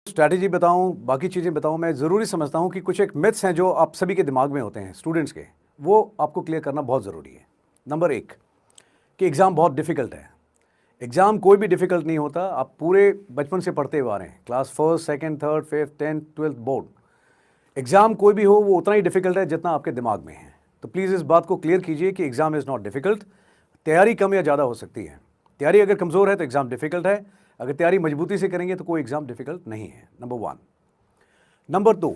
Strategy बताऊं, बाकी चीज़ें बताऊं, मैं ज़रूरी समझता हूं कि कुछ एक मिथ्स हैं जो आप सभी के दिमाग में होते हैं स्टूडेंट्स के, वो आपको क्लियर करना बहुत ज़रूरी है। नंबर एक, कि एग्ज़ाम बहुत डिफ़िकल्ट है। एग्ज़ाम कोई भी डिफ़िकल्ट नहीं होता। आप पूरे बचपन से पढ़ते हुए आ रहे हैं, class first, second, third, fifth, 10th, 12th board. Exam कोई भी हो वो उतना ही डिफ़िकल्ट है जितना आपके दिमाग में है। तो प्लीज़ इस बात को क्लियर कीजिए कि एग्ज़ाम इज़ नॉट डिफ़िकल्ट। तैयारी कम या ज़्यादा हो सकती है। तैयारी अगर कमज़ोर है तो एग्ज़ाम डिफ़िकल्ट है, अगर तैयारी मजबूती से करेंगे तो कोई एग्ज़ाम डिफ़िकल्ट नहीं है। Number one. नंबर दो,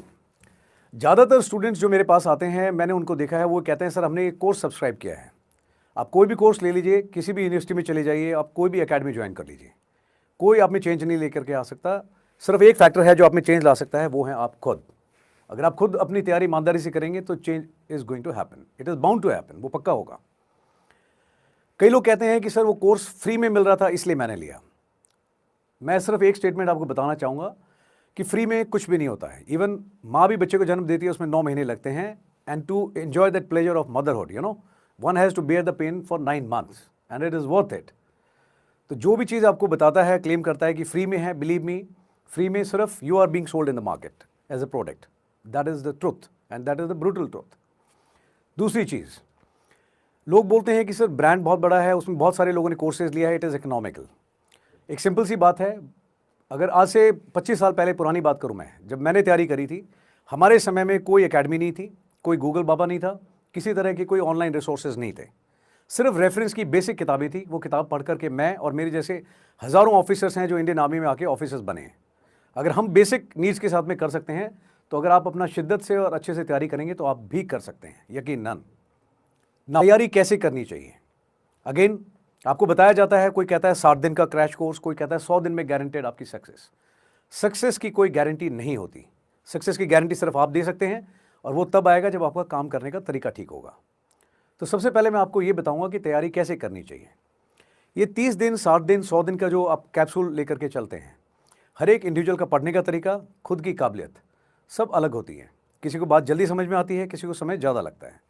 ज़्यादातर स्टूडेंट्स जो मेरे पास आते हैं, मैंने उनको देखा है, वो कहते हैं सर हमने एक कोर्स सब्सक्राइब किया है। आप कोई भी कोर्स ले लीजिए, किसी भी यूनिवर्सिटी में चले जाइए, आप कोई भी एकेडमी ज्वाइन कर लीजिए, कोई आप में चेंज नहीं लेकर के आ सकता। सिर्फ एक फैक्टर है जो आप में चेंज ला सकता है, वो है आप खुद। अगर आप खुद अपनी तैयारी ईमानदारी से करेंगे तो change is going to happen, it is bound to happen, वो पक्का होगा। कई लोग कहते हैं कि सर वो कोर्स फ्री में मिल रहा था इसलिए मैंने लिया। मैं सिर्फ एक स्टेटमेंट आपको बताना चाहूँगा कि फ्री में कुछ भी नहीं होता है। इवन माँ भी बच्चे को जन्म देती है, उसमें 9 महीने लगते हैं। And to enjoy that pleasure of motherhood, one has to bear the pain for 9 months and it is worth it. तो जो भी चीज़ आपको बताता है, क्लेम करता है कि फ्री में है, बिलीव मी, फ्री में सिर्फ you are being sold in the market as a product. That is the truth and that is the brutal truth. दूसरी चीज़, लोग बोलते हैं कि सर ब्रांड बहुत बड़ा है, उसमें बहुत सारे लोगों ने कोर्सेज लिया है, इट इज़ इकोनॉमिकल। एक सिंपल सी बात है, अगर आज से 25 साल पहले पुरानी बात करूं, मैं जब मैंने तैयारी करी थी, हमारे समय में कोई एकेडमी नहीं थी, कोई गूगल बाबा नहीं था, किसी तरह के कोई ऑनलाइन रिसोर्सेज नहीं थे। सिर्फ रेफरेंस की बेसिक किताबें थी। वो किताब पढ़ करके मैं और मेरे जैसे हज़ारों ऑफिसर्स हैं जो इंडियन आर्मी में आके ऑफिसर्स बने हैं। अगर हम बेसिक नीड्स के साथ में कर सकते हैं, तो अगर आप अपना शिद्दत से और अच्छे से तैयारी करेंगे तो आप भी कर सकते हैं, यकीनन। तैयारी कैसे करनी चाहिए? अगेन, आपको बताया जाता है, कोई कहता है 60 दिन का क्रैश कोर्स, कोई कहता है 100 दिन में गारंटेड आपकी सक्सेस। सक्सेस की कोई गारंटी नहीं होती। सक्सेस की गारंटी सिर्फ आप दे सकते हैं, और वो तब आएगा जब आपका काम करने का तरीका ठीक होगा। तो सबसे पहले मैं आपको ये बताऊंगा कि तैयारी कैसे करनी चाहिए। ये 30 दिन, 60 दिन, 100 दिन का जो आप कैप्सूल लेकर के चलते हैं, हर एक इंडिविजुअल का पढ़ने का तरीका, खुद की काबिलियत सब अलग होती है। किसी को बात जल्दी समझ में आती है, किसी को समय ज़्यादा लगता है।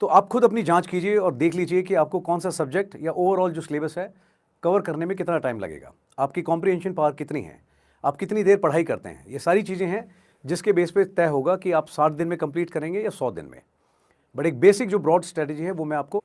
तो आप खुद अपनी जांच कीजिए और देख लीजिए कि आपको कौन सा सब्जेक्ट या ओवरऑल जो सिलेबस है कवर करने में कितना टाइम लगेगा, आपकी कॉम्प्रिहेंशन पावर कितनी है, आप कितनी देर पढ़ाई करते हैं। ये सारी चीज़ें हैं जिसके बेस पे तय होगा कि आप 60 दिन में कंप्लीट करेंगे या 100 दिन में। बट एक बेसिक जो ब्रॉड स्ट्रेटेजी है वो मैं आपको